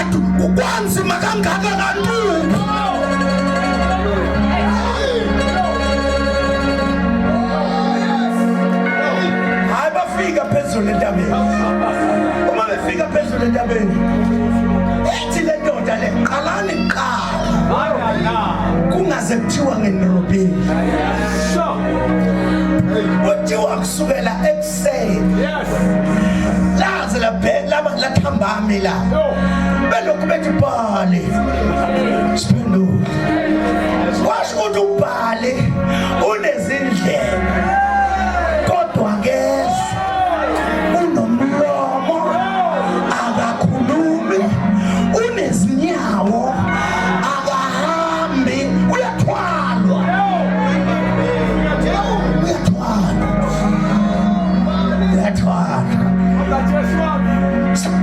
Kanti ukwanzima kangaka kanti hayi bafika phezulu entabeni. Uma befika phezulu entabeni ithi le ndoda le qalani qala kungaze kuthiwa ngeNorobeni. Kuthiwa kusukela ekuseni laze lathambami la belokhu bethi bhali siphenduka. Washo ukuthi ubhali unezindlela kodwa ngezwe unomlomo akakhulumi, unezinyawo akahambi, uyathwalwa.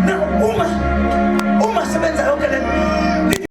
Now, uma